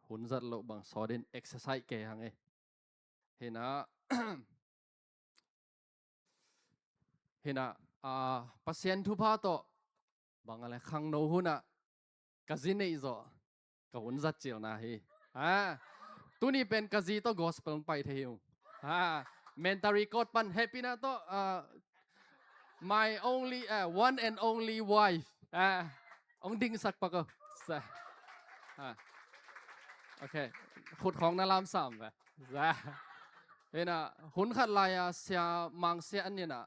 หุ่นจัดโลบางสอดินเอ็กซ์ไซส์เกหังเห็นนะปัสเซียนทุพาโตบางอะไรขังโนหุนะกะซินเอโซกะหุ่นจัดเจียวนะตัวนี้เป็นกะซีโตกอสเปลไปเที่ยวเมนตารีกอดปันแฮปปี้นะโตmy only one and only wife องดิ้งสักปะก็โอเคขุดของนารามสามไปเห็นนะหุ่นขัดลายเสียมังเสียอันนี้นะ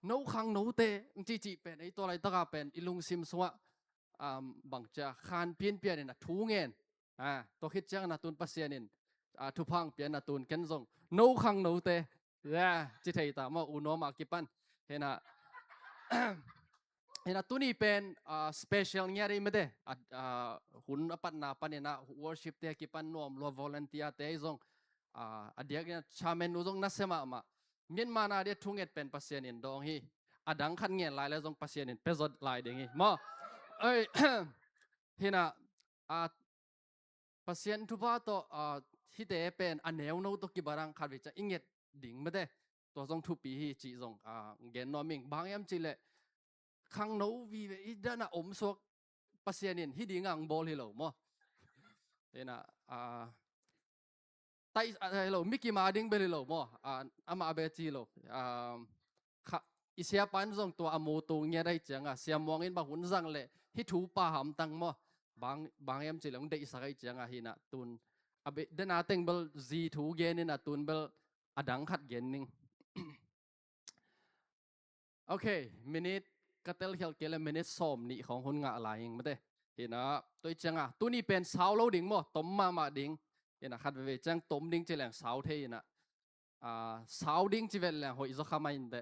โน้ขังโน้เตจีเป็นไอตัวอะไรตะกาเป็นอิลุงซิมสวะบางจะขานเพี้ยนเนี่ยนะทูเงินตัวคิดจังนะตุนปัสเซียนินทุพังเปลี่ยนนะตุนกันส่งโน้ขังโน้เตจิตใจตามาอุโนมากิปันเห็นนะตัวนี้เป็นspecial เนี่ยได้ไหมเด้หุ่นปันนาปันเนี่ยนะ worship เตะกิปันนวมรัว volunteer เตะส่งเดียกเนี่ยชาเมนูส่งนัสเซมาเมียนมานาเดียทุ่งเอ็ดเป็นปัสเซียนินดองฮีดังขันเงียนลายแล้วส่งปัสเซียนินเป็นสดลายเด้งฮีมาเห็นปัสเซียนทุบะตัวที่เตะเป็นอันเนวโนตุกิบารังขัดวิจอิงเอ็ดดิ่งไม่ได้ตัวส่งทุปีฮีจีส่งเกนนอมิงบางยามจีเล่ขังโนวีอีด้านะอมสวกปัสเซียนินฮิดีงังบอลฮิโลมั้งเห็นไตฮิโลมิกกี้มาดิ้งเบลิโลมั้งอามาเบจีโลอิเสียปันส่งตัวอมูตูเงี้ยได้จังเสียมองอินบางหุ่นจังเล่ฮิถูป่าหำตังมั้งบางยามจีเล่งได้สักไอจังฮินะตุนเดน่าเต็งเบลจีถูเกนินะตุนเบลดังขัดเกนนิงโอเคมินิทก็เตลเฮลเกลมินิทสอมนี่ของคนงะอะไรเองไม่ได้เห็นนะตัวจังตัวนี้เป็นสาวโลดิ่งมั้งต้มมาดิ่งเห็นนะขัดเวจังต้มดิ่งจะแหล่งสาวเทียนะสาวดิ่งจะเป็นแหล่งหอยจะขมายนเด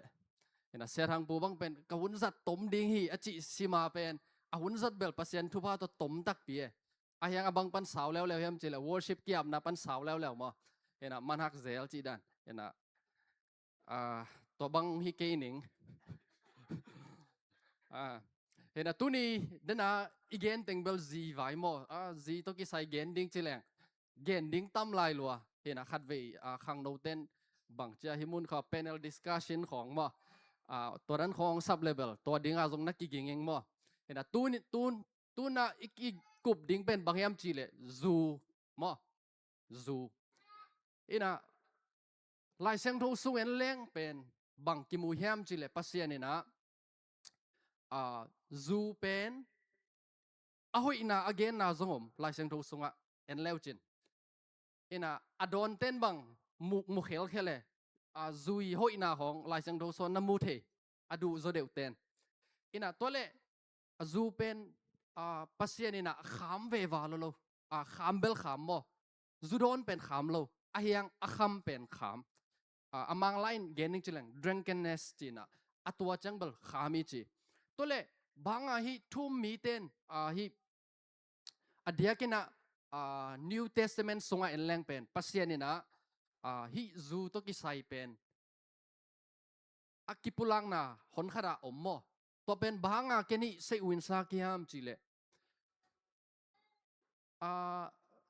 เห็นนะเสียทางปูบังเป็นกหุ่นสัตต้มดิ่งฮีจิสิมาเป็นหุ่นสัตเบลปัสเซียนทุพาตัวต้มตักเปียยังบังปันสาวแล้วเห็นจะแหล่ง worship เกี่ยมนะปันสาวแล้วมั้งเห็นนะมันหักเซลจีดันเห็นนะตัวบังฮีเกนิงเห็นตัวนี้เดินอีเกนเต็งเบลซีไว้มั้งซีตัวกี้ใส่เกนดิ้งจีแหลงเกนดิ้งตั้มลายลัวเห็นขัดเวขังโนเต้นบางเจ้าหิมุนเขา panel discussion ของมั้งตัวนั้นของ sub level ตัวดิ้งอาจงนักกิงเองมั้งเห็นตัวน่ะอีกกลุ่มดิ้งเป็นบางยามจีเลยซูมั้งซูเห็นลายเสียงทูสูงเอ็นเล้งเป็นบางกิมูยามจีเลยปัสเซียนี่นะซูเป็นหอยน่ะ again น่ะจงลายเสียงทูสูงเอ็นเลวจินอดอนเต้นบังมุขเฮลเคเลยซูยหอยน่ะของลายเสียงทูส่วนน้ำมูเทดูโจเดวเต้นตัวเล่ซูเป็นปัสเซียนี่นะขามเววาโลขามเบลขามบ่ซูโดนเป็นขามโลยังขามเป็นขามมังไลน์เกนิงจิเลง drunkenness จีน่ะตัวจังเบลขามอีจีตัวเล่บางฮีทุ่มมีเต้นฮีเดียกินะNew Testament ส่งเอ็นแรงเป็นปัสเซียนี่นะฮีซูตกิไซเป็นกิปุลังนะหนขราอมโมตัวเป็นบางแกนี่เซวินซากิยามจีเล่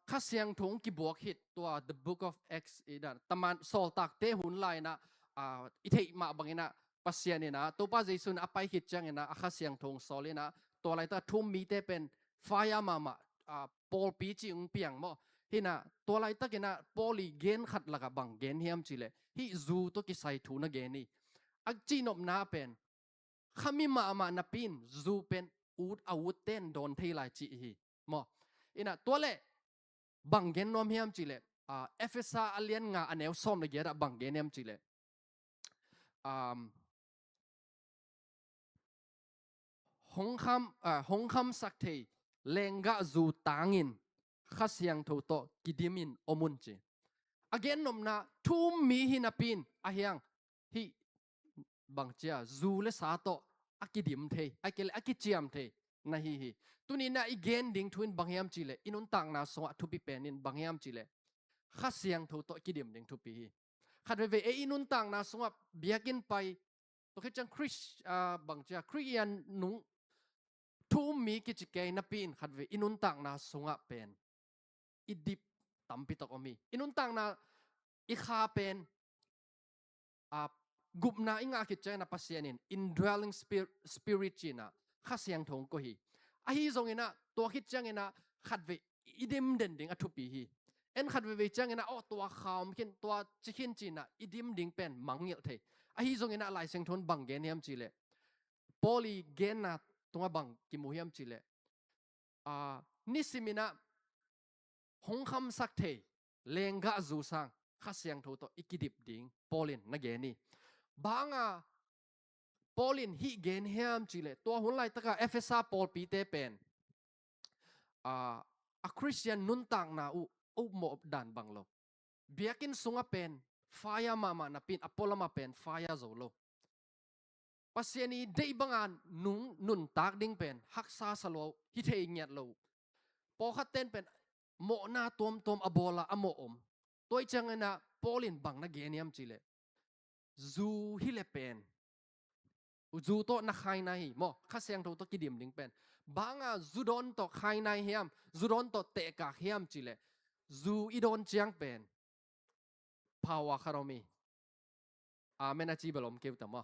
ข้าเสียงทงกิบวกฮิตตัว The Book of Acts อีดันตมันโซลตักเตหุนไลนะอิเทมาบางนะปัสเซียนี่นะตัวป้าเจสุนอภัยฮิตจังนะข้าเสียงทงโซลีนะตัวอะไรตัวทุ่มมีเตเป็นไฟมาปอลปีจิงเปียงโมฮินะตัวอะไรตัวกันนะปอลีเกนขัดละกับบางเกนเฮียมจีเล่ฮิซูตัวกิไซทูนะเกนี่จีนบนาเป็นขมิมานาปินซูเป็นอูดอาวุธเต้นโดนเทลายจีฮีโมตัวเล่บางเกนนอมเฮียมจีเล่เอฟเอสอาเลียนงาอันเอวซ้อมเลยเยอะบางเกนเฮียมจีเล่หงคำสักทีเลงกะจูตางินข้าเสียงทูโตกิดิมินอมุนจีagain นมนาทุ่มมีหินาปินยังฮิบางเจ้าจูเลสาโตกิดิมเทเกลกิจิมเทนะฮิตัวนี้นะagainดิ้งทวินบางยามจีเลอินุนต่างนาสวะทุบิเป็นอินบางยามจีเลข้าเสียงทูโตกิดิมดิ้งทุบิฮิขัดเวอินุนต่างนาสวะเบียกินไปตัวคือจังคริสบางเจ้าคริสยันนุงทุ่มมีกิจเกยนับปีนขัดเวอินุนต่างนาสงะเป็น idip tampitok omi inun tang na ikha pen gupna inga kitchen na pasianin indwelling spirit china khasyang thong ko hi a hi zong ina to kitchen ina khatve idim den ding athupi hi en khatve ve chang ina o to kham kin to chikhin china idim ding pen mangil the a hi zong ina lai seng thon bang gen yam chile poli gen na tunga bang ki mu yam chile nisimina hong kham sak the lenga zu sang khasyang tho to ikidip ding polin na ge ni banga polin hi gen hiam chile to hun lai taka efesa pol pi te pen a christian nun tang na u mo dan banglo biakin sunga pen fire mama na pin apolama pen fire zolo pasiani dei bangan nun tak ding pen haksa salo hi thei nyat lo po khaten pen mo na tom abola amo toy changena polin bang na geniam chile zu hi le pen zu to na khai na hi mo khasyang tho to kidim ding pen banga zudon to khai na hiam zudon to te ka hiam chile zu idon chiang pen power kharomi amen a chi balom keu tama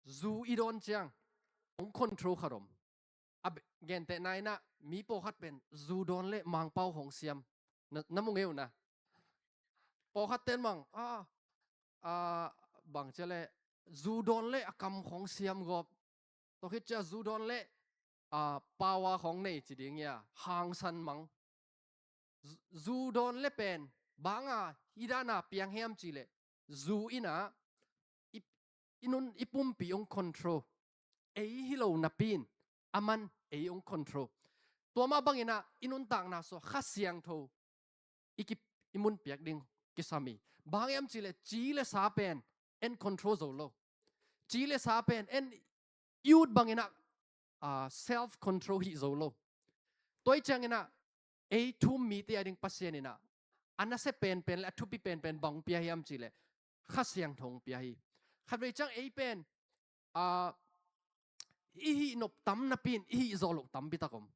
zu idon chiang ong control kharom ab gen te nai na mi po khat pen zu don le mang pau hong siam namung eu na po khat ten mang bang chele zu don le akam khong siam gop to khit cha zu don le pawa khong nei chi ding ya hang san mang zu don le pen banga idana piang hem chi le zu ina inun ipum pi ong control ei hilo na pin aman ei ong control to ma bangina inun tang na so khasyang tho ikip imun piak ding kisami bangem chile chi le sa pen en control zo lo chi le sa pen en youth bangina self control hi zo lo toy changina ei thum mi te ading pasianina ana se pen le thupi pen bang pia hiam chile khasyang thong pia hi khabre chang ei pen i hi nop tam na pin i hi zo lo tam bi takom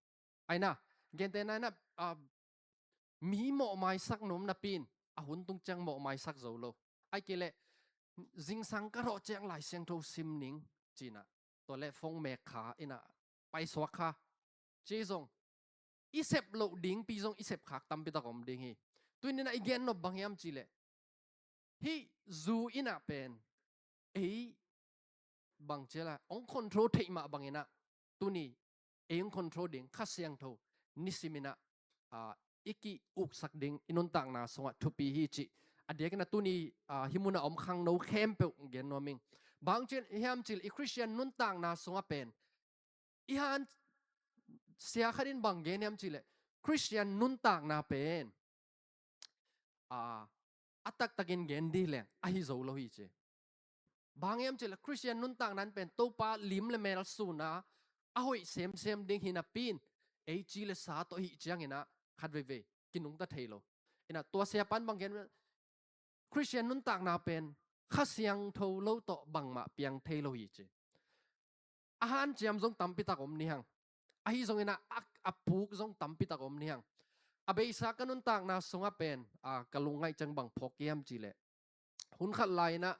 aina gen te na na mi mo mai sak nom na pin a hun tung chang mo mai sak zo lo ai kele jing sang ka ro chang lai siang tho sim ning china to le phong me kha ina pai swa kha chi zong isep lo ding pi zong isep khak tam pi takom ding hi tuin na igen no bangyam chile hi zu ina pen ei bang chela ong control thei ma bangena tuni eng control ding khasyang tho nisimina iki uk sak ding inun tang na songa thupi hi chi adek na tuni himuna om khang no khem pe gen no ming bang chen hiam chil i christian nun tang na songa pen i han sia kharin bang gen yam chile christian nun tang na pen atak takin gen di le a hi zo lo hi che bang yam chile christian nun tang nan pen to pa lim le mel su na a hoi sem ding hina pin ei chi le sa to hi chiang ina khat ve kinung ta thailo ina to sia pan bang gen christian nun tak na pen khasyang tho lo to bang ma piang thailo hi che ahan chiam jong tampi ta kom ni hang a hi jong ina apuk jong tampi ta kom ni hang abei sa kanun tak na songa pen kalungai chang bang phokiam chi le hun khat lai na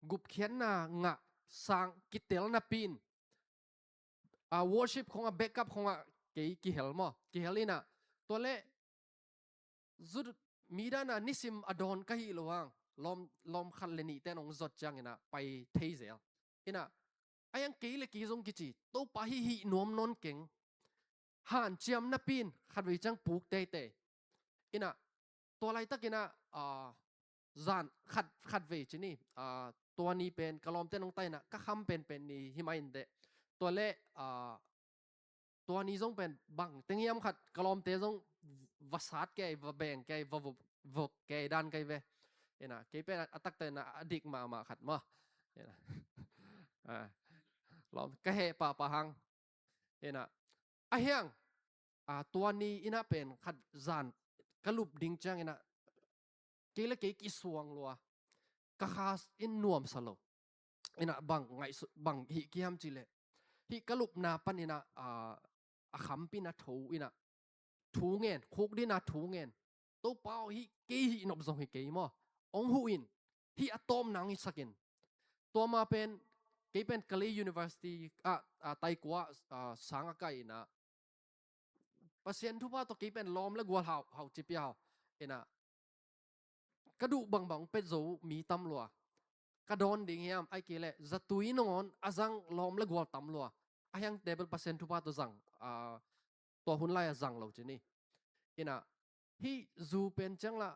gup khian na nga sang kitel na pin worship khonga backup khonga ki helmo ki helina tole zud midana nisim adon ka hi lowang lom khan leni tenong zot chang ina pai theizel ina ayang keile ki jong kichi to pa hi nom non keng han chiam na pin khat wi chang puk te ina to lai takina zan khat ve chiniตัวนี้เป็นกลอมเต้นลงใต้นะก็คำเป็นนี่หิมาอินเดตัวเล่ตัวนี้ต้องเป็นบังเตียมขัดกลอมเต้นต้องวัสดิ์แกวแบ่งแกวแกดันแกเวเอ็นะแกเป็นอัตักเต้นนะอดีตมาขัดมั้งเอ็นะลอมก็เหป่าหังเอ็นะไอ้เฮียงตัวนี้อินะเป็นขัดจานกลุบดิ่งจังเอ็นะแกเล่แกกิสวงลัวก็ข้าอินนวมสโลอินะบังไงบังฮิกิฮัมจิเลฮิกลุบนาปันอินะคำปินะทูอินะ thu ngen khuk di na thu ngen to pao hi ke hi nop zong hi ke mo ong hu in hi atom nang hi sakin to ma pen ke pen Kali University tai kwa sanga kai na pasien thu pa to ke pen lom la gwal hau chi piao ena kadu bang bang pe zo mi tam lua ka don ding hiam ai ke le zatui nongon azang lom la gwal tam lua ayang table pasien thu pa to zang to hun lai azang lo chini ina hi zu pen chang la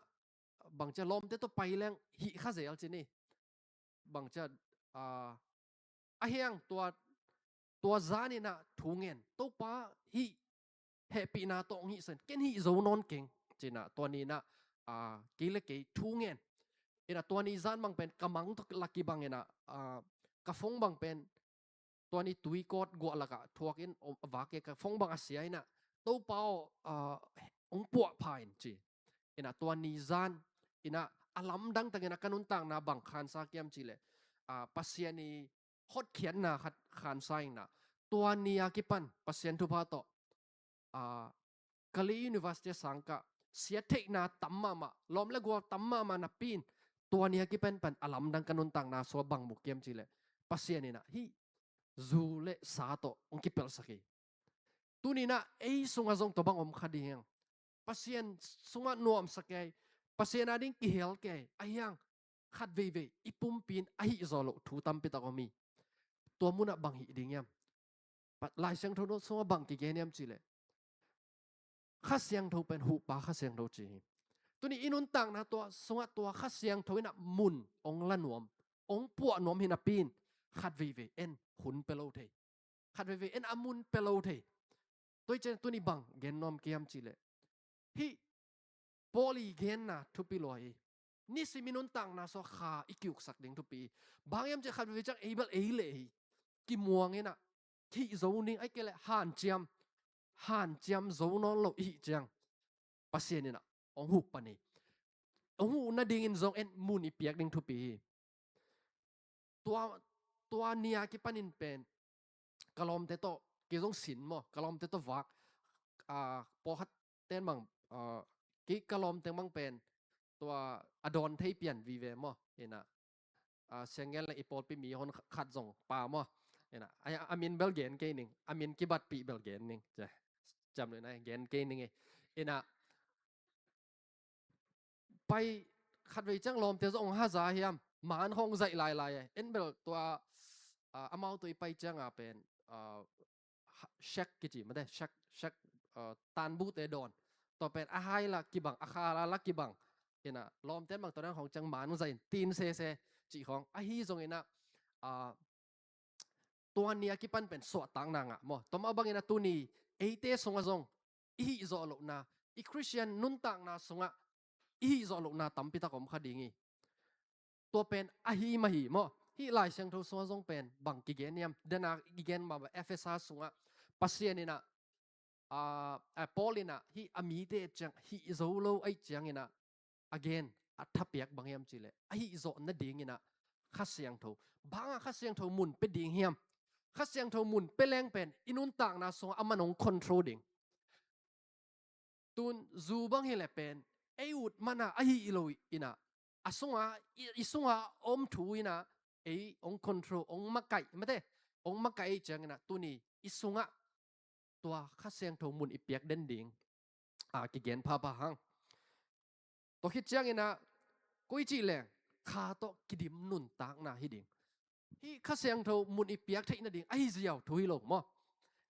bang cha lom te to pai leng hi kha zel chini bang cha ahyang tua zani na thungen to pa hi happy na to ngi sen ken hi zo non keng china to ni na ke le ke thungen ina to ni zan bang pen kamang to laki bang ina ka phong bang pen to ni tui kot go la ka thuak in wa ke ka phong bang asia ina to pao ong pu phain chi ina to ni zan ina alam dang tangena kanun tang na bang khan sa kiam chi le pasiani hot khian na khan sai na to ni akipan pasien thu pa to Kali University sangka sia thek na tamma ma lom la go tamma ma na pin to ni akipan pan alam dang kanun tang na so bang mu kiam chi le pasiani na hi zu le sa to ong ki pel saki tuni na ei sunga zong to bang om khading pasien sunga nuam sakai pasien ading ki hel ke ayang khat ve ipum pin ahi zolo thu tam pi ta ko mi to muna bang hi ding yam pat lai sang tho no sunga bang ki gen yam chi le kha siang tho pen hu pa kha siang tho chi tuni inun tang na to sunga to kha siang tho na mun ong la nuam ong pu nuam hina pin khat ve en hun pelo the khat ve en amun pelo the toi chen tuni bang gen nom kiam chi le hi poli gen na thu pi loi ni siminun tang na so kha ikyuk sak ding thu pi bang yam che khat ve chang able e le hi ki muang ena thi zo ning ai ke le han chiam zo non lo hi chang pasien ena ong hu pani ong hu na ding in zong en mun i piak ding thu pi tua nia ki panin pen kalom te to ke zong sin mo kalom te to wak po hat ten bang ki kalom te mang penตัวอดอนไทยเปลี่ยนวีเวมอเห็นอ่ะเสียงเงี้ยละอีโปลปีมีคนขัดส่งป่ามอเห็นอ่ะอามินเบลเกนเกนึงอามินกิบัดปีเบลเกนนึงจะจำเลยนะเกนเกนึงไงเห็นอ่ะไปขัดไว้จังลมเตจองฮาซาเฮียมหมานห้องใจลายเอ็นเบลตัวอามาตัวไปจังเป็นเช็คกิจิไม่ได้เช็คตันบูเตดอนต่อเป็นอาไฮละกิบังอาคาละกิบังเห็นอ่ะลมเต้นบางตัวนั้นของจังหมานใจตีนเซจีของอาฮีทรงเห็นอ่ะตัวนี้กิปันเป็นสวดต่างนางอ่ะมั้งตัวมาบางเห็นอ่ะตัวนี้เอเตสงอ่ะทรงอีจอลุกนาอีคริสเตียนนุ่นต่างนาทรงอ่ะอีจอลุกนาตั้มพิตาคมคดีงี้ตัวเป็นอาฮีมาฮีมั้งฮีหลายเสียงทุกทรงทรงเป็นบางกิเกนเนี่ยเดนักกิเกนมาแบบเอฟเอสอาร์ทรงอ่ะปัสเซียนี่นะปอลินะฮีอามีเตจังฮีโซโลไอจังนี่นะagain อัฐเปียกบางยามจิเลไอ้โซนนั่นดิ่งนะข้าเสียงทูบางข้าเสียงทูมุนเป็นดิ่งเฮียมข้าเสียงทูมุนเป็นแรงเป็นอินุนต่างนะส่งอามันงคอนโทรลดิ่งตุนจูบางเฮเลเป็นไอ้อุดมันนะไอ้อิโลอินะอาส่งอิส่งอมทูอินะไอ้องคอนโทรลองมาไก่ไม่ได้องมาไก่จังนะตุนี่อิส่งตัวข้าเสียงทูมุนอีเปียกเด่นดิ่งกิเกนพาพาหังตัวคิดจังนะกุยจีแรงข้าโตกิดิมนุนตากนาฮิดิงฮีข้าเสียงเท่ามุนอีเปียกเทนดิ่งไอ้เจียวทุยลงมั้ง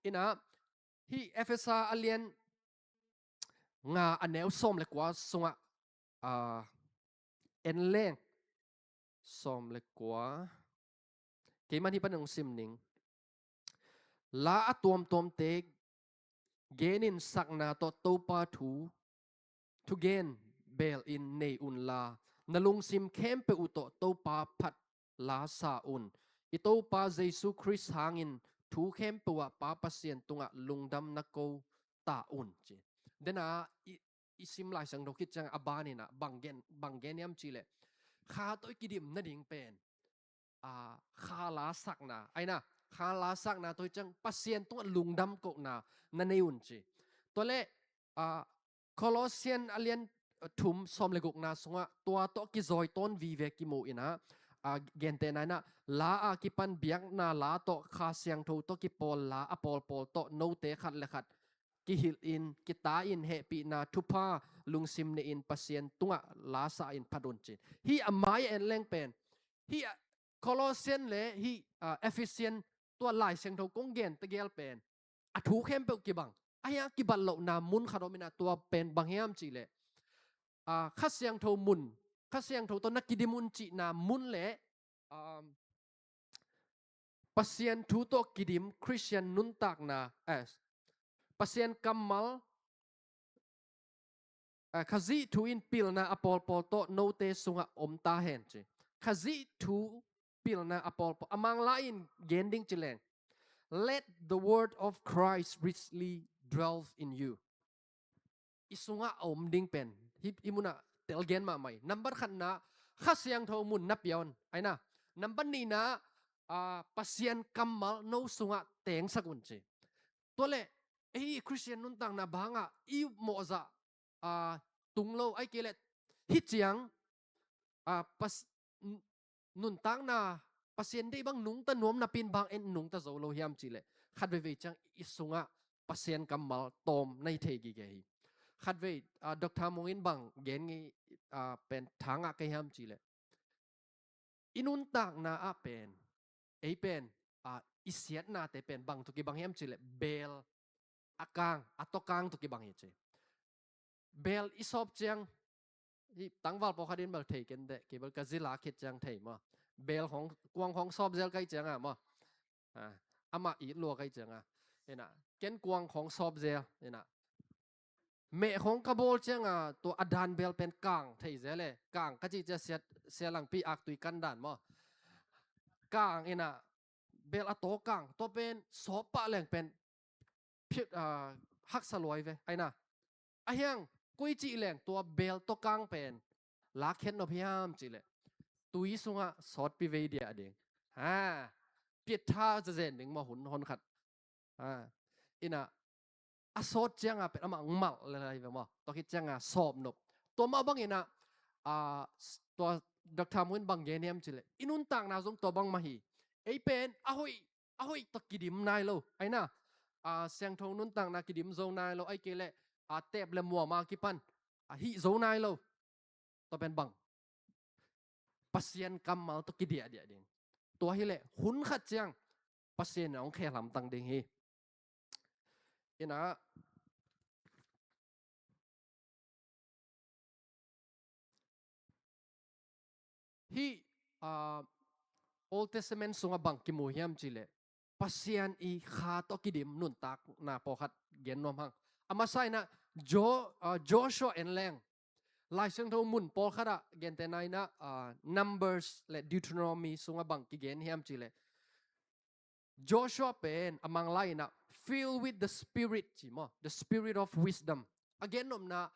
อินะฮีเอฟเอสอาร์เลียนงาอันแนวส้มเล็กว่าสงะเอ็นเล่งส้มเล็กกว่าเกี่ยมันที่เป็นองซิมนิงลาตัวมเตกเกนินสักนาโตโตปาทูทุเกนเบลอินในอุนลานลุงซิมเข้มเปอุโตโตปาพัดลาซาอุนอิโตปาเยซูคริสต์หางินทูเข้มเปวะปาปเสียนตุงะลุงดำนักโกตาอุนเจเดน่าอิซิมลายสังโดคิดจังอบานินะบังเกนยามจีเลข้าตัวกิดิมนั่นเองเป็นข้าลาสักนาไอ้นะข้าลาสักนาตัวจังปเสียนตุงะลุงดำโกนานั่นเองอุนเจตัวเล่ Colossian alien thum som leguk na sunga tua to ki zoi ton vi ve ki mo ina gente na na la a ki pan biak na la to kha siang tho to ki pol la a pol to no te khat le khat ki hil in ki ta in he pi na thupa lungsim ne in pasien tunga la sa in padon chin hi amai en leng pen hi Colossian le hi Ephesian ตัวลายเสียงทงกงเกนตะเกลเป็นอะถูเข้มเปกิบังอะยากิบัลโลนามุนคาโดมินาตัวเป็นบางแฮมจีเลคัสเสียงทงมุนคัสเสียงทงตัวนักกิดิมุนจีนามุนเลปัสเซียนทูโตกิดิมคริสเตียนนุนตักนาปัสเซียนกัมมัลคาซิทูอินปิลนาอปอลปอลโตโนเตสุงะอมตาเห็นจีคาซิทูปิลนาอปอลปอamong lain gending cileng let the word of Christ richly dwell in you isunga om ding pen hip imuna tel gen ma mai number khan na khasyang tho mun na pion aina number ni na pasien kamal no sunga teng sakun che tole ei christian nun tang na banga I moza tunglo ai kelet hi chiang pas nun tang na pasien dei bang nung ta nom na pin bang en nung ta zo lo hiam chi le khat ve ve chang isunga pasien kamal tom nai the gi ge hi khat ve dr mongin bang gen ngi pen thanga ke hiam chi le inun tak na a pen ei pen isiat na te pen bang tu ki bang hiam chi le bel akang atokang tu ki bang hi che bel isop chang hi tangwal po khadin bal thei ken de ke bal ka zila khit chang thei ma bel hong kwang hong sop zel kai chang ma ama I lo kai chang ena ken kwang hong sop zel ena me hong kabol chang to adan bel pen kang thei zele kang ka chi cha set lang pi ak tui kan dan ma kang ena bel ato kang to pen sop pa leng pen phit hak saloi ve aina a hyang kui chi leng to bel to kang pen la khen no phiam chi le tui sunga sot pi ve dia ding piet tha za zen ding ma hun hon khat ina a sot changa pe ama ngmal lai ve ma to ki changa sop nop to ma bang ina to dr mun bang ge nem chile inun tang na zong to bang ma hi ei pen a hoi to kidim nai lo aina siang thong nun tang na kidim zo nai lo ai ke le tep le mo ma ki pan hi zo nai lo to pen bang pasien kamal to kidia dia ding to hi le hun khat chang pasien ong khe lam tang ding hi ina hi Old Testament sunga bang ki mo hiam chile pasien I kha to kidim nun tak na po khat gen nom hang ama sai na Joshua en leng lai sang tho mun pol khara gen te nai na Numbers le Deuteronomy sunga bang ki gen hiam chile Joshua pen among lai na filled with the spirit chi mo the spirit of wisdom again nom na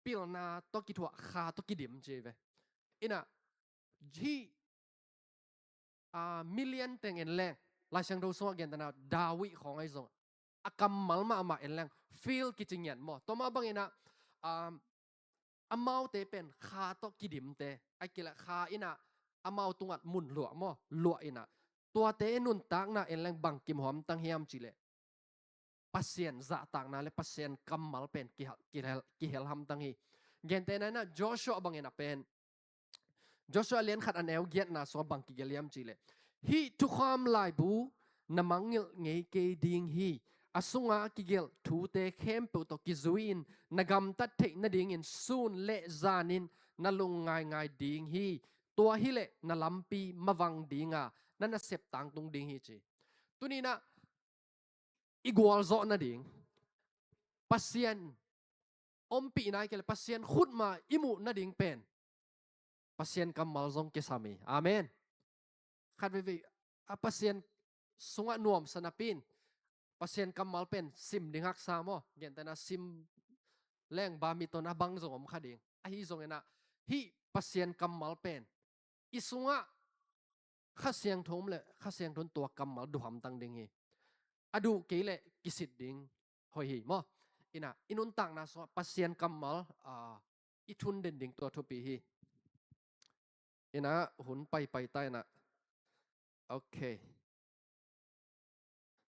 pil na to ki thwa kha to kidim che ve ina ji million teng en leng lai sang do so again na Dawi khong ai zong akam malma ama en leng feel ki ching yan mo to ma bang ina amau te pen kha to kidim te ai kila kha ina amau tungat mun lua mo lua ina tua te nun tak na en leng bang kim hom tang hiam chile pasien za tak na le pasien kamal pen ki hel ham tang hi gen te na Joshua bang ina pen Joshua len khat an el giat na so bang ki geliam chile hi tu kham lai bu namangil ngei ke ding hi asunga kigel thu te khem pu to kizuin nagam tat the na ding in sun le zanin nalung ngai ding hi tua hi le nalampi mawang dinga nana sep tang tung ding hi chi tunina igwal zo na ding pasien ompi nai kel pasien khut ma imu na ding pen pasien kamal zong ke sami amen khat ve pasien sunga nuam sanapin pasien kamal pen sim dingak sa mo gen ta na sim leng ba mi to na bang zong om khading a hi zong ena hi pasien kamal pen isunga khasiang thom le khasiang thon to kamal du ham tang ding hi adu ke le kisit ding hoi hi mo ina inun tang na so pasien kamal ithun den ding to thupi hi ina hun pai tai na okay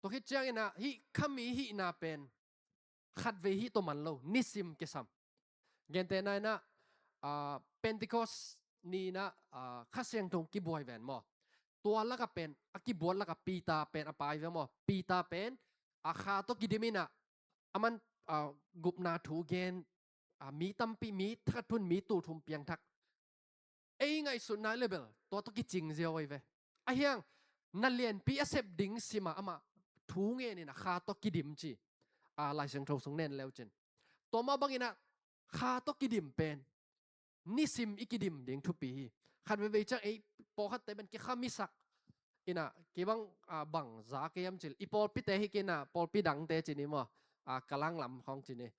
to hi chang ina hi khami hi na pen khat ve hi to man lo nisim ke sam gen te na na Pentecost ni na khasyang thong ki boy ven moตัวละก็เป็นอกิบวนละก็ปีตาเป็นอปายเวมอปีตาเป็นอาคาตกิดิมินะมันกุบนาถูเกนมีตัมปีมีทัดพุนมีตูทุมเปียงทักไงสุดนายเลเบลตัวตกิจริงเจียวไว้เวไอ้ยังนั่นเรียนปีเสพดิ้งสิมามาถูเงินนี่นะคาตกิดิมจีลายเสียงโทรส่งเน้นแล้วจินตัวมาบางอินะคาตกิดิมเป็นนิสิมอิกิดิมดิ้งทุกปีขัดเวจังพอขัดแต่เป็นกิขามิสักอินะกี่บังบังจากเกมจิลอีพอลพิเตหิกินะพอลพิดังเตจินี่มั้งกำลังลำของจินี่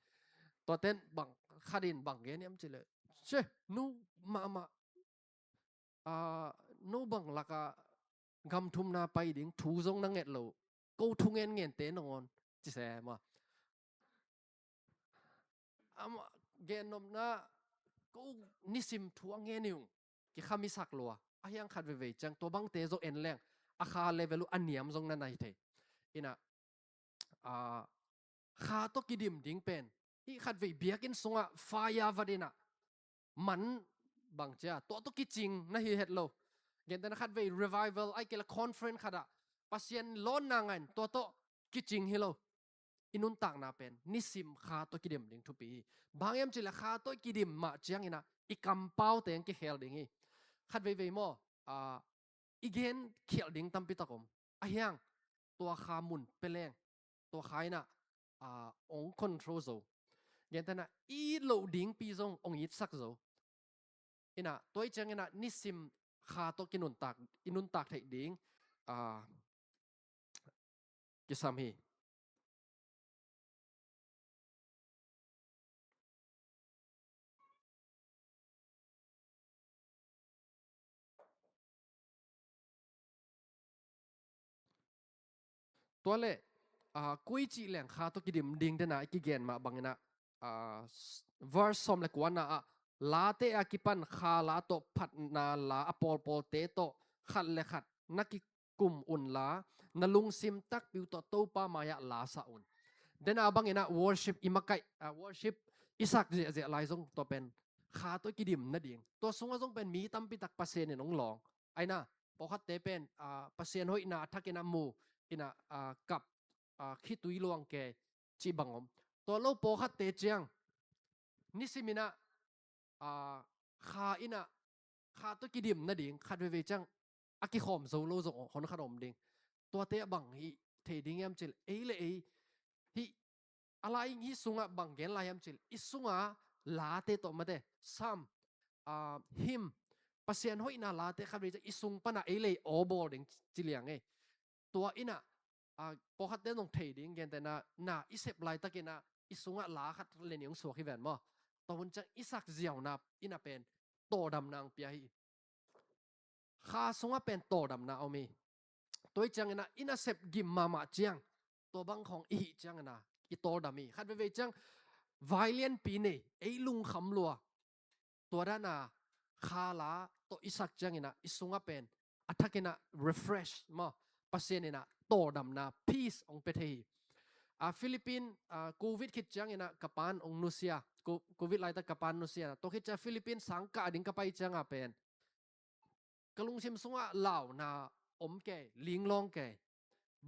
ตัวเต้นบังขัดินบังเกนี่มจิเลยเช่นูมานูบังลักกำทุมนาไปดิ้งทูซงนังเอ็ดโลกูทุงเงินเตนงอนจิเสมาเกนนมนะกูนิสิมทัวเงินอยู่กิขามิสักลัวอายังขัดเวจังตัวบังเตโซเอ็นแรงอาคาเลเวลุอันเนียมซงนั่นไงเทอินะขาตกิดิมดิ้งเป็นที่ขัดเวเบียกินสงะไฟยาวดินะมันบังเจ้าตัวตกิจริงนะฮิเฮตโลเงี้ยแต่ขัดเว revival ไอเกลคอนเฟรนซ์ขัดอะปัสยันล้นนางเงินตัวกิจริงฮิโลอินุนต่างนาเป็นนิสิมขาตกิดิมดิ้งทุกปีบางยามจิละขาตกิดิมมาเจียงอินะอีกำเป้าเตียงกิเฮลดิ้งฮีขัดเวโมอีเกนเขียลดิ้งตั้มปิตะกมอายังตัวขามุนเปลงตัวขายนะองคอนโทรลโซเงี้ยแต่นะอีโหลดิ้งปีซงองยิดสักโซอินะตัวจังอินะนิสิมขาตกินุนตักอินุนตักเทดิ้งกิสามฮีตัวเล่กุยจีแหล่งขาตกิดิมดิ้งเดนะอีกเกนมาบังนะverse สมเล็กวันนะลาเตอากิปันขาลาโตพัดนาลาอปอลปอลเตโตขัดเลขัดนักกิกุมอุนลานลุงซิมตักปิวโตโตปามายะลาสะอุนเดนะบังนะ worship อิมักไกworship อิสักเจลายซงตัวเป็นขาตกิดิมนั่นเองตัวสงฆ์ซงเป็นมีตั้มปิตักปัสเซนเนี่ยน้องหลองไอ้นะพอขัดเตเป็นปัสเซนห้อยนาทักกินามูอินะกับคิดตุยลวงแกจีบังอมตัวโลโปขัดเตจียงนิสิมินะขาอินะขาตัวกิดิมนั่นเองขัดเวจังอากิขอมโซโลโซคนขนมเด้งตัวเตะบังฮีเทดิ้งยามจิลเลยฮีอะไรฮีสุงะบังเกนลายยามจิลอิสุงะลาเตโตมาเตซัมฮิมปัสเซียนห้อยนาลาเตขัดเวจังอิสุงปนะเลยโอบอลเด้งจิเลียงตัวอินะพอขัดเดินลงเทดิ้งเกนแต่น่าอิเซปไลตะกินะอิสุงะลาขัดเล่นยงสวกิแวนมั้งตอนจังอิสักเจียวนับอินะเป็นโตดำนางเปียฮีข้าสุงะเป็นโตดำนาเอามีตัวจังนะอินะเซปกิมมาเจียงตัวบังของอีจังนะอีโตดำมีขัดไปจังไวเลียนปีนี่ไอลุงคำลัวตัวด้านน่ะข้าลาตัวอิสักจังนะอิสุงะเป็นอัฐกินะ refresh มั้งปัสเซียนนะโตดำนา peace องเปเทฟิลิปปินส์โควิดคิดจังนะกับปานองนุเซียโควิดไล่ตะกับปานนุเซียตัวคิดจะฟิลิปปินส์สังกัดดิ้งกับไปจังเป็นกลุงชิมสุงะเหล่านาอมแก่ลิงลองแก่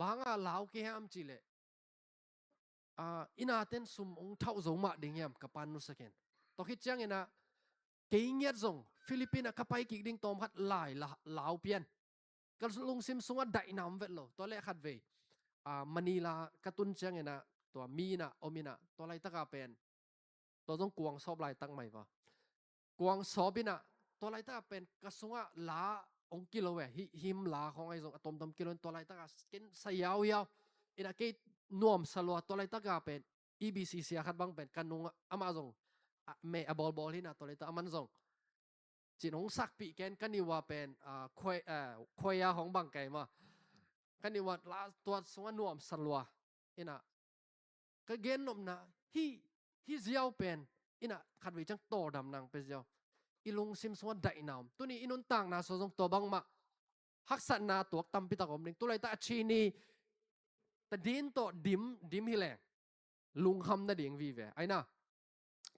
บางเหล่าเกี่ยมจิเลอินาเต้นซุมองเท่าโจมาดิ้งยามกับปานนุสเกนตัวคิดจังนะเกี่ยงจงฟิลิปปินส์กับไปกิดิ้งตอมขัดหลายเหล่าเปลี่ยนกลุงชิมสุงะได้นำเวทโลตัวเล็กขัดเวมณีลากระตุ้นเชียงนะตัวมีนะอมินะตัวไรตะกาเป็นตัวต้องกวงสอบไรตั้งใหม่ปะกวงสอบินะตัวไรตะกาเป็นกระสุงะลาองกิโลเวหิมลาของไอ้ทรงอะตอมกิโลตัวไรตะกากินสยาวอินะกินวมสลัวตัวไรตะกาเป็น EBCC ขัดบังเป็นกันนุงอามาซงเมย์บอลที่นะตัวไรตะอามันซงจีนงสักปีแกนกันนี่ว่าเป็นควยยาของบังไก่มากันนี่ว่าตัวสวนนวมสลัวอินะก็เกณฑ์นมนะ hi ziau pen ina khat we chang to dam nang pe ziau ilung sim swa dai nam tu ni inun tang na so jong to bang ma hak sat na tuak tam pi ta kom ning tu lai ta chi ni ta din to dim hi le lung ham na ding vi ve ai na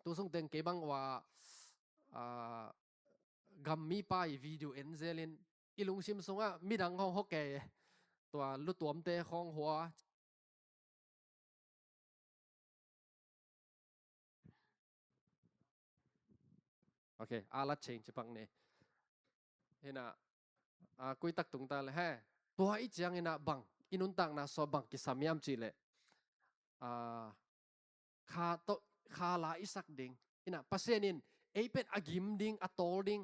tu sung teng ke bang wa gam mi pa i video enzelin ilung sim songa midang hong hokeตัวลุตวมเตะของหัวโอเคอาลัดเชงจะปังเนี่ยเห็นนะคุยตักตุงตาเลยแฮ่ตัวอีจังเห็นนะบังอินุนตังนะสอบังกิสามียมจีเลยข้าโตข้าลาอิสักดิ่งเห็นนะปัสเซนินเอเป็นอากิมดิ่งอาโตลดิ่ง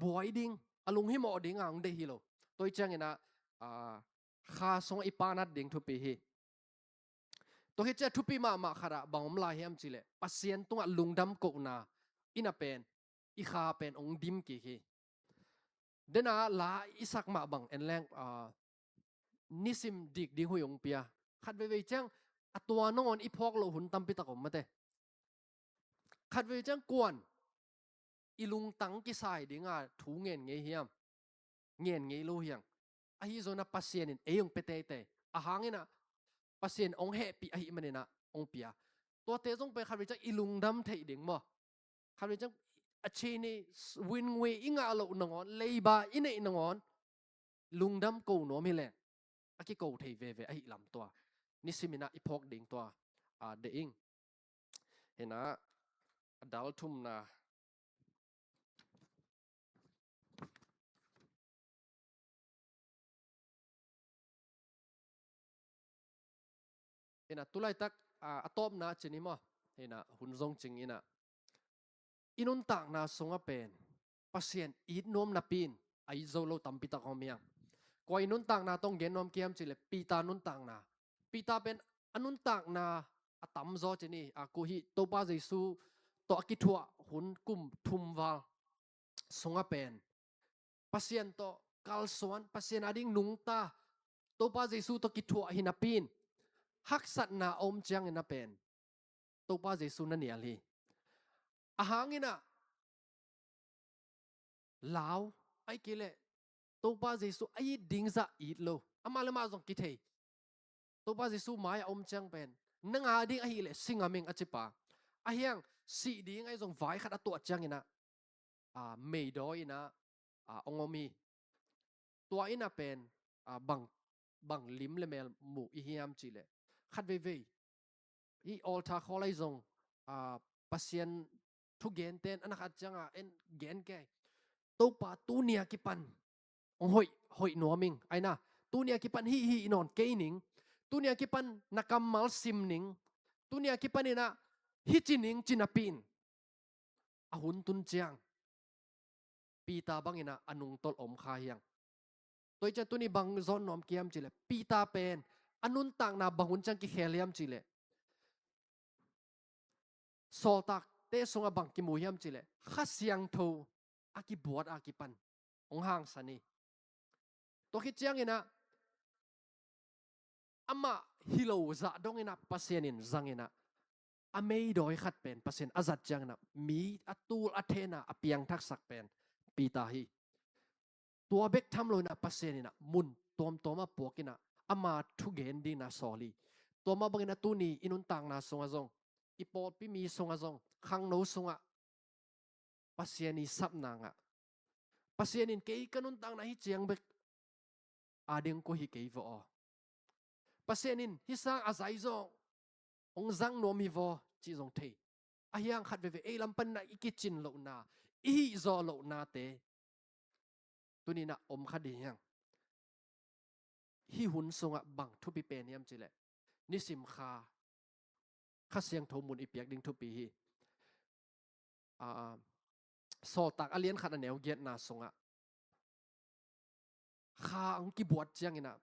บวยดิ่งอาลุงหิมอดิ่งอ่างเดฮิโลตัวอีจังเห็นนะข้าส่งอีปานัดดิ่งทุปีฮีตัวเฮจะทุปีมาขระบังอมลายเฮียมจีเลยปัสเซียนตัวลุงดำกกนาอินาเป็นอีข้าเป็นองดิมกี่ฮีเดน่าลาอิสักมาบังเอ็นแรงนิสิมดิกดิ่งหุยองเปียขัดเวจังตัวนอนอีพอกโลหุนตั้มปิตะกอมมาเตขัดเวจังกวนอีลุงตังกิสายดิ่งถูเงินเงียมเงินเงียโลเฮียงไอฮิโซนับปัสเซียนินเอองเปเตเตอาหางเงินะปัสเซียนองเฮปีไอฮิมันเนนะองเปียตัวเตจงไปขัดเวจังอีลุงดำเทดิ่งบ่ขัดเวจังอาชีนี่วินเวอิงาโลนงอนเลบาอินเอนงอนลุงดำกูโนมิเลอากิกูเทเวไอฮิลำตัวนิสิมินะอีพอกดิ่งตัวเดอิงเห็นนะดัลทุมนะเห็นนะตุไลตักอะตอมนะจินิมะเห็นนะหุ่นทรงจริงอินะอินุนตักนะสงะเป็นปัสเซียนอีดนอมนะปีนไอโซโลตัมปิตะคอมยังกว่าอินุนตักนะต้องเกนนอมเกียมจิเลปีตานุนตักนะปีตาเป็นอนุนตักนะอะตัมโซจินีกูฮิโตปาเจซูตอกิทัวหุ่นกุมทุมวาลสงะเป็นปัสเซียนโตกัลสวนปัสเซียนอดิ่งนุงตาโตปาเจซูตอกิทัวหินาปีนฮักสัตนาอมจังอินะเป็นโตปาเจซูนั่นเนี่ยลีอาหางอินะลาวไอเกเลโตปาเจซูไอดิ่งซะอีดโลอามาเลมาจงกิเทโตปาเจซูมายอมจังเป็นนังอาดิ่งไอเลสิงามิงอจิปาอาเฮียงสีดิ่งไอจงไว้ขัดตัวจังอินะเมย์ดอยนะองอมีตัวอินะเป็นบังลิมเลเมลหมู่อีเฮียมจีเลขัดเวอีออลทาคอไลจงปัสเซียนทุกเกนเตนอันนักจังเอ็นเกนแกตัวปาตูเนียกิปันองหอยหนัวมิงไอนะตูเนียกิปันฮีนอนเกนิงตูเนียกิปันนักมัลซิมนิงตูเนียกิปันนี่นะฮิจินิงจินาปินอาหุนตุนเจียงปีตาบังอินะอนุงตอลอมคายังตัวจะตัวนี้บังซอนนอมเกียมจิเลปีตาเป็นอนุนต่างนาบังหุนจังกิเคลียมจิเลโซตักเตสงบังกิมูยมจิเลข้าเสียงโทอากิบวดอากิปันองห่างสันีตัวคิดจังอินะอามาฮิโลจะดงอินะปัสเซียนินจังอินะอเมย์ดอยขัดเป็นปัสเซียนอาจัดจังนะมีอัตูลอัเทนะอเปียงทักษะเป็นปีตาฮีตัวเบกทำเลยนะปัสเซียนินะมุนตัวมาปวกินะอามาทุเกนดีนะสอลีตัวมาบังอินะตูนีอินุนต่างนะสงะจงอีปอดพี่มีสงะจงขังโนสงะปัสเซียนีซับนางปัสเซียนินเกยกันนุนต่างนะฮิเจียงเบกอาเดงก็ฮิเกยวอปัสเซียนินฮิสังอาศัยจงองจังโนมีวอจีจงเทอายังขัดเวเอลัมปันนะอีกิจินโลนาอีจอโลนาเตตัวนี้นะอมขัดยังฮิหุนสงะบังทุปีเป็นยามจิเลนิสิมคาข้าเสียงโทมุนอีเปียกดิ่งทุปีฮีสอตักอเลียนขัดแนวเกียรนาสงะข้าอังกิบวชจังอินะ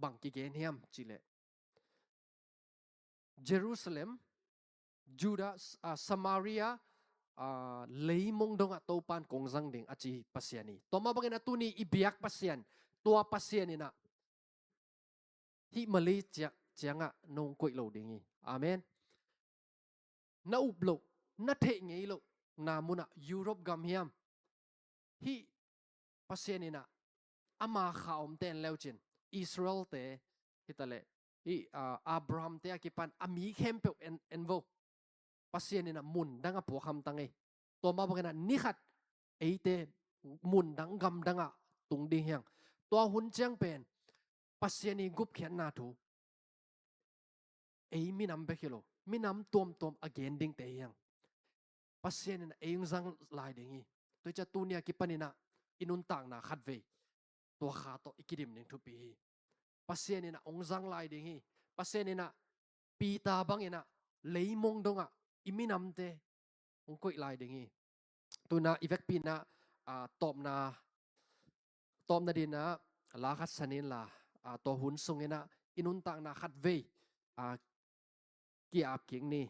บังกิเกนเฮียมจิเลเยรูซาเล็มจูดาสมาเรียเลยมงดงตัวปานกงจังดิ่งอาจีปัสเซียนีตัวมาบังอินะตัวนี้อีเปียกปัสเซียนตัวปัสเซียนีนะฮิมาลีจังนงกุยโลดิ่งอีอาเมน na uplo na the ngei lo na muna Europe gam hiam hi pasianina ama khaom ten leuchin Israel te hitale hi Abraham te akipan ami khempe envo pasianina mun danga po kham tangai to ma bangena ni khat eite mun dang gam danga tung ding hiang to hun chang pen pasiani gup khian na thu ei minam bekilo minam tom again ding te hiang pasianina eing zang lai dingi toicha tunia kipanina inun tang na khat ve to kha to ikidim ning thu pi pasianina ongzang lai ding hi pasianina pi ta bangina leimong donga iminam te ongkoi lai ding hi tuna evek pina tom na dina la khat sanin la to hun sungena inun tang na khat ve ki ap king ni